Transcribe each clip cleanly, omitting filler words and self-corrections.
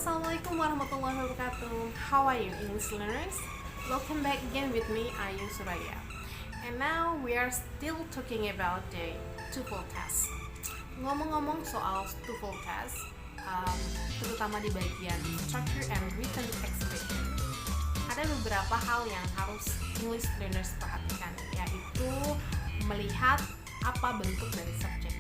Assalamualaikum warahmatullahi wabarakatuh. How are you, English learners? Welcome back again with me, Ayu Suraya. And now we are still talking about the TOEFL test. Ngomong-ngomong soal TOEFL test, terutama di bagian structure and written expression, ada beberapa hal yang harus English learners perhatikan, yaitu melihat apa bentuk dari subjek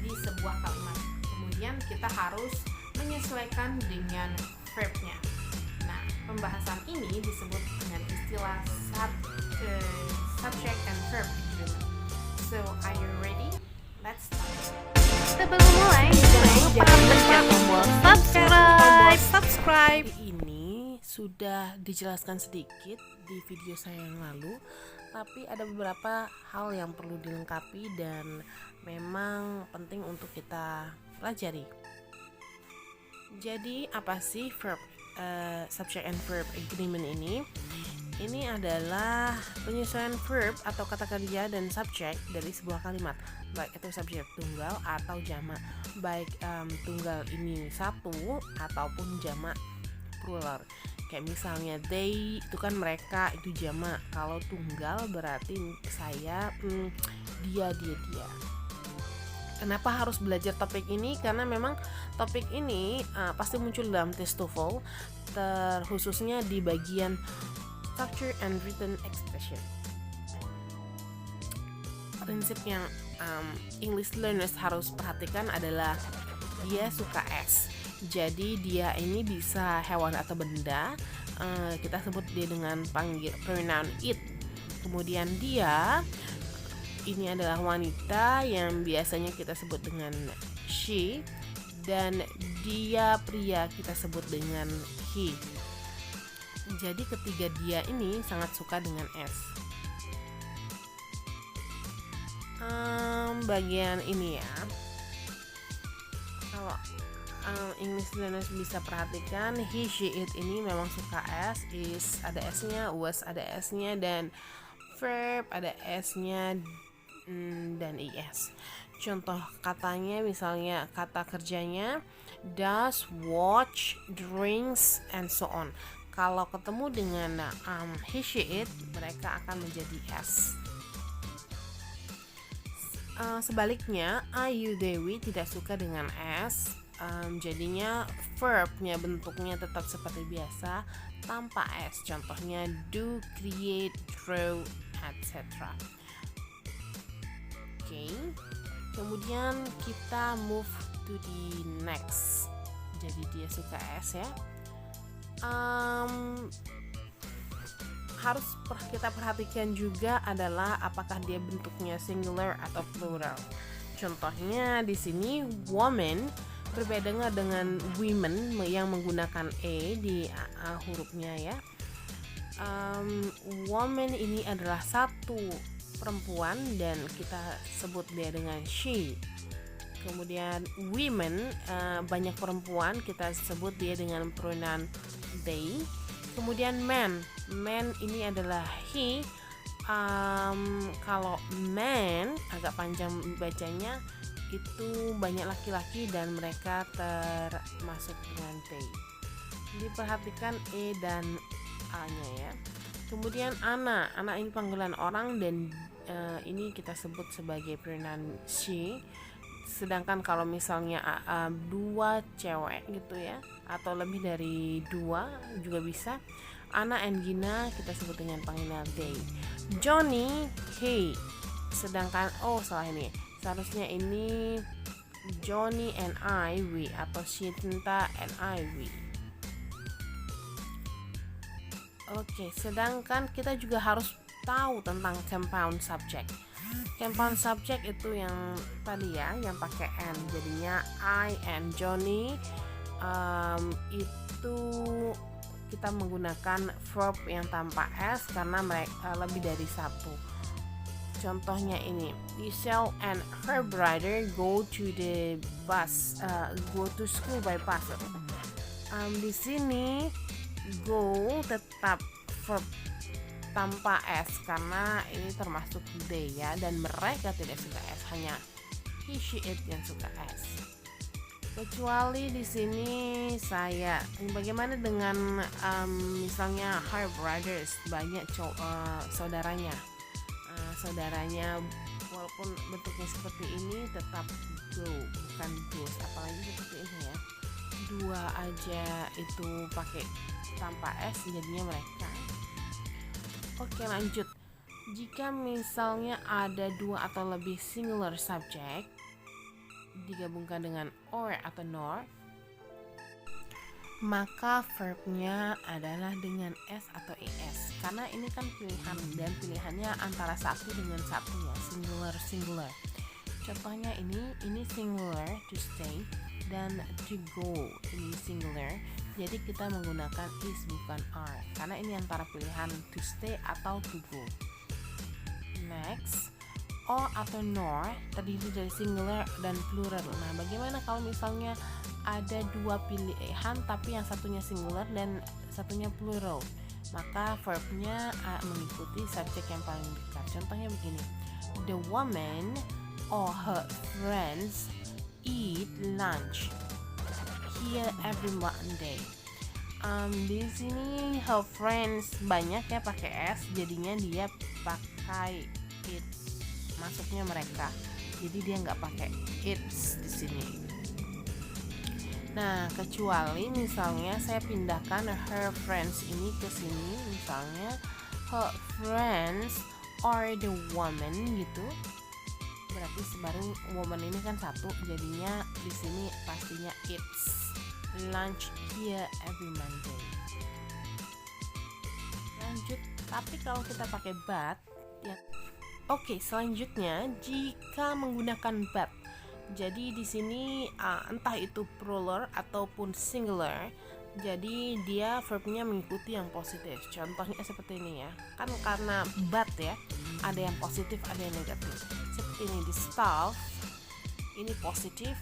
di sebuah kalimat. Kemudian kita harus menyesuaikan dengan verb-nya. Nah, pembahasan ini disebut dengan istilah subject and verb agreement. So, are you ready? Let's start. Sebelum mulai, jangan lupa pencet tombol subscribe. Ini sudah dijelaskan sedikit di video saya yang lalu, tapi ada beberapa hal yang perlu dilengkapi dan memang penting untuk kita pelajari. Jadi apa sih subject and verb agreement ini? Ini adalah penyesuaian verb atau kata kerja dan subjek dari sebuah kalimat, baik itu subjek tunggal atau jamak, baik tunggal ini satu ataupun jamak plural. Kayak misalnya they itu kan mereka, itu jamak. Kalau tunggal berarti saya, dia. Kenapa harus belajar topik ini? Karena memang topik ini pasti muncul dalam tes TOEFL, terkhususnya di bagian structure and written expression. Prinsip yang English learners harus perhatikan adalah dia suka S. Jadi dia ini bisa hewan atau benda. Kita sebut dia dengan panggil pronoun it. Kemudian dia ini adalah wanita yang biasanya kita sebut dengan she, dan dia pria kita sebut dengan he. Jadi ketiga dia ini sangat suka dengan S. Bagian ini ya, kalau English learners bisa perhatikan, he, she, it ini memang suka S, is ada S-nya, was ada S-nya, dan verb ada S-nya dan is. Contoh katanya misalnya kata kerjanya does, watch, drinks, and so on. Kalau ketemu dengan he, she, it, mereka akan menjadi S. Sebaliknya I, you, they, we tidak suka dengan S. Jadinya verbnya bentuknya tetap seperti biasa tanpa S. Contohnya do, create, draw, etc. Oke. Kemudian kita move to the next. Jadi dia suka S ya. Harus kita perhatikan juga adalah apakah dia bentuknya singular atau plural. Contohnya di sini woman berbeda dengan women yang menggunakan e di hurufnya ya. Woman ini adalah satu perempuan dan kita sebut dia dengan she. Kemudian women banyak perempuan, kita sebut dia dengan pronoun they. Kemudian man ini adalah he. Kalau man agak panjang bacanya, itu banyak laki-laki dan mereka termasuk dengan they. Jadi perhatikan e dan a nya ya. Kemudian anak ini panggilan orang dan ini kita sebut sebagai pronoun she. Sedangkan kalau misalnya dua cewek gitu ya, atau lebih dari dua juga bisa, Anna and Gina kita sebut dengan panggilan they. Johnny, he. Sedangkan seharusnya ini Johnny and I, we, atau Shinta and I, we. Oke, sedangkan kita juga harus tahu tentang compound subject. Compound subject itu yang tadi ya, yang pakai n, jadinya I and Johnny. Itu kita menggunakan verb yang tanpa s karena mereka lebih dari satu. Contohnya ini, Michelle and her brother go to school by bus. Di sini go tetap verb tanpa s karena ini termasuk they ya, dan mereka tidak suka s, hanya he, she, it yang suka s. Kecuali di sini saya. Bagaimana dengan misalnya her brothers, banyak saudaranya. Saudaranya walaupun bentuknya seperti ini tetap go, bukan those. Apalagi seperti ini ya. Dua aja itu pakai tanpa s jadinya mereka. Oke, lanjut. Jika misalnya ada dua atau lebih singular subject digabungkan dengan or atau nor, maka verbnya adalah dengan s atau es, karena ini kan pilihan dan pilihannya antara satu dengan satu ya, singular. Contohnya ini singular to stay dan to go ini singular, jadi kita menggunakan is bukan are karena ini antara pilihan to stay atau to go. Next, or atau nor terdiri dari singular dan plural. Nah, bagaimana kalau misalnya ada dua pilihan tapi yang satunya singular dan satunya plural? Maka verbnya mengikuti subjek yang paling dekat. Contohnya begini: the woman or her friends eat lunch here every Monday. Di sini her friends banyak ya pakai s, jadinya dia pakai it, masuknya mereka, jadi dia nggak pakai it's di sini. Nah, kecuali misalnya saya pindahkan her friends ini ke sini, misalnya her friends are the woman gitu, berarti baru woman ini kan satu, jadinya di sini pastinya it's lunch here every Monday. Lanjut, tapi kalau kita pakai but ya. Oke, selanjutnya jika menggunakan but. Jadi di sini entah itu plural ataupun singular, jadi dia verbnya mengikuti yang positif. Contohnya seperti ini ya. Kan karena but ya, ada yang positif, ada yang negatif. Seperti ini, the staff ini positif,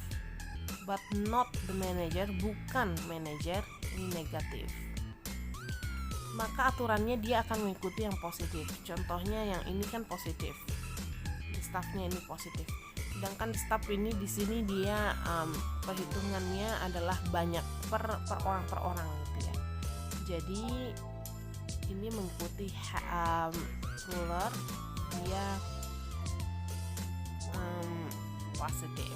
but not the manager, bukan manager, ini negatif. Maka aturannya dia akan mengikuti yang positif. Contohnya yang ini kan positif, di staffnya ini positif. Sedangkan staff ini di sini dia perhitungannya adalah banyak per orang gitu ya. Jadi ini mengikuti plural, dia positif.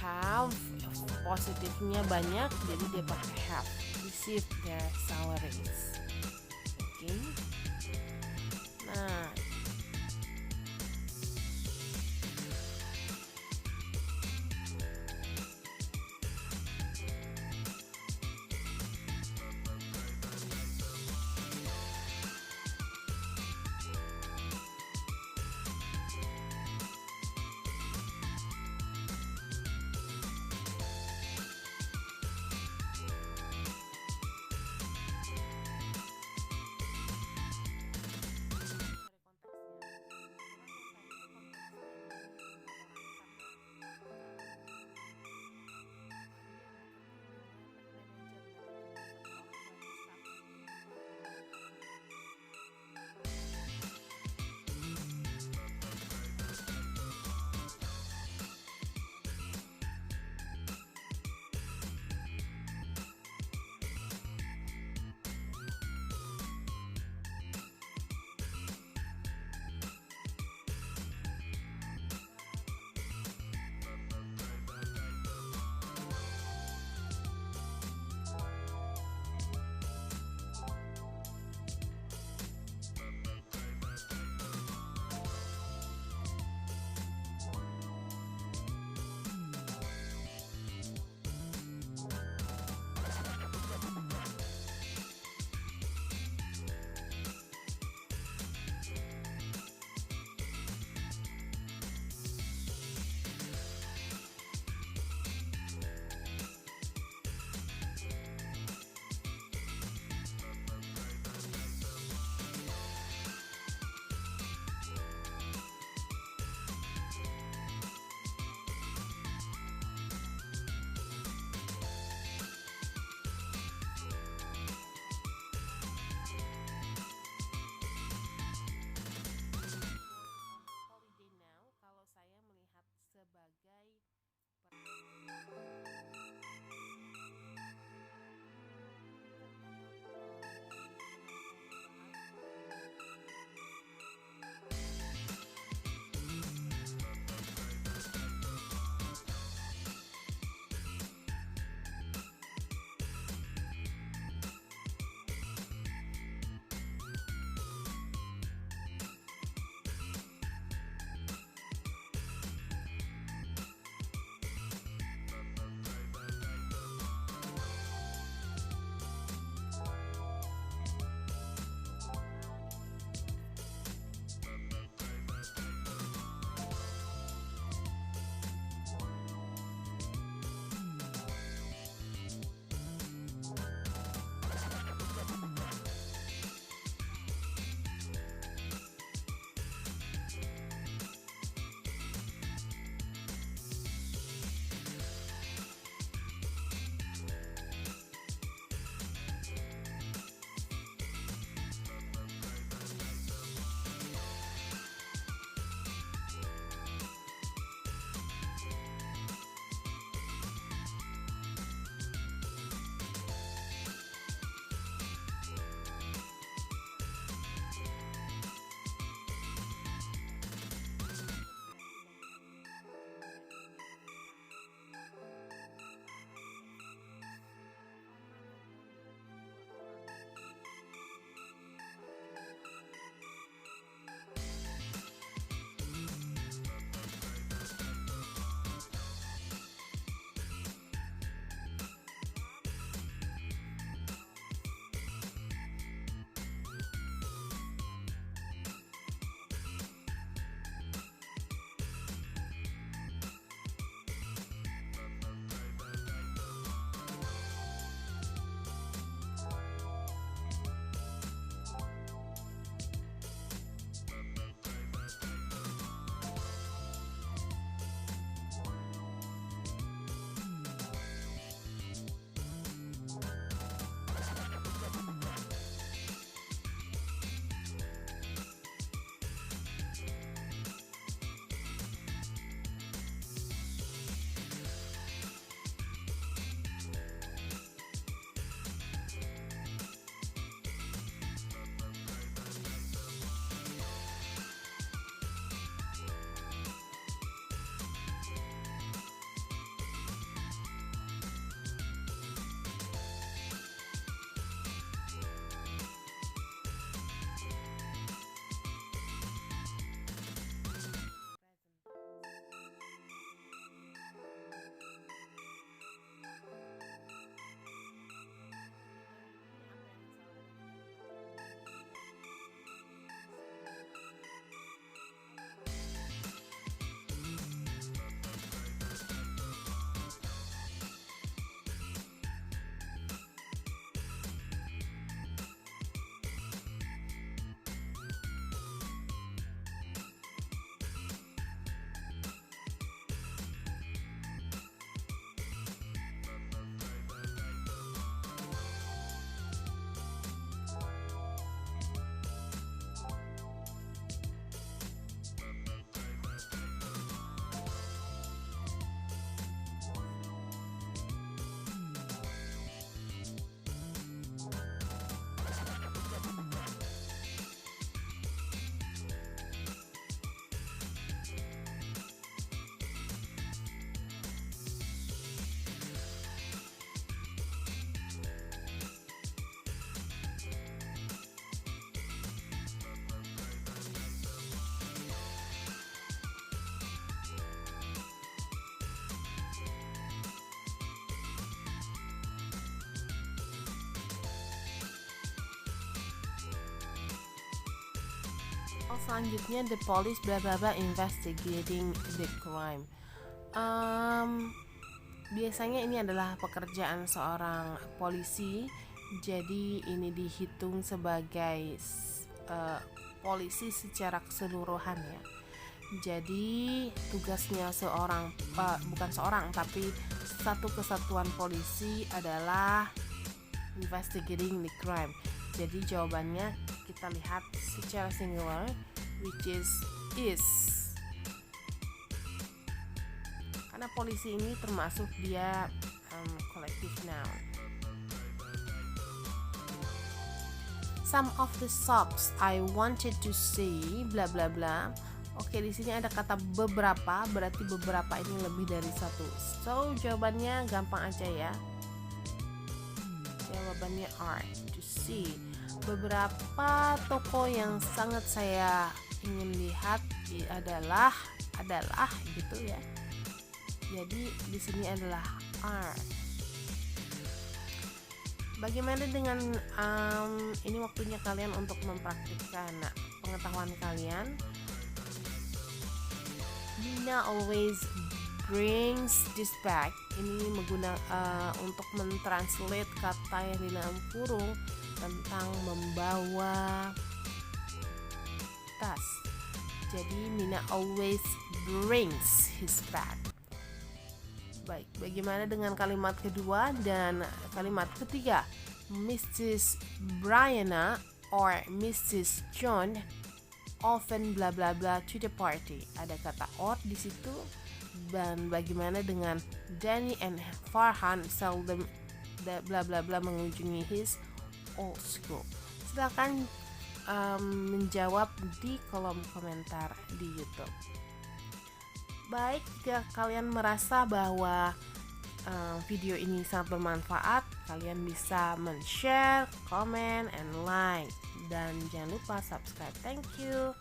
Have positifnya banyak, jadi dia pakai have. Receive their salaries. Oke. Nah, Oh, selanjutnya the police bla bla bla investigating the crime. Biasanya ini adalah pekerjaan seorang polisi, jadi ini dihitung sebagai polisi secara keseluruhan ya. Jadi tugasnya tapi satu kesatuan polisi adalah investigating the crime. Jadi jawabannya kita lihat secara singular, which is. Karena polisi ini termasuk dia collective noun. Some of the shops I wanted to see bla bla bla. Oke, di sini ada kata beberapa, berarti beberapa ini lebih dari satu. So jawabannya gampang aja ya. Jawabannya are to see. Beberapa toko yang sangat saya ingin lihat adalah gitu ya. Jadi di sini adalah are. Bagaimana dengan ini waktunya kalian untuk mempraktikkan pengetahuan kalian. Nina always brings this back. Ini untuk mentranslate kata yang di dalam kurung tentang membawa tas. Jadi Nina always brings his bag. Baik, bagaimana dengan kalimat kedua dan kalimat ketiga? Mrs. Brianna or Mrs. John often bla bla bla to the party. Ada kata or di situ. Dan bagaimana dengan Danny and Farhan seldom bla bla bla mengunjungi his old school? Silakan menjawab di kolom komentar di YouTube. Baik, jika kalian merasa bahwa video ini sangat bermanfaat, kalian bisa men-share, comment, and like. Dan jangan lupa subscribe. Thank you.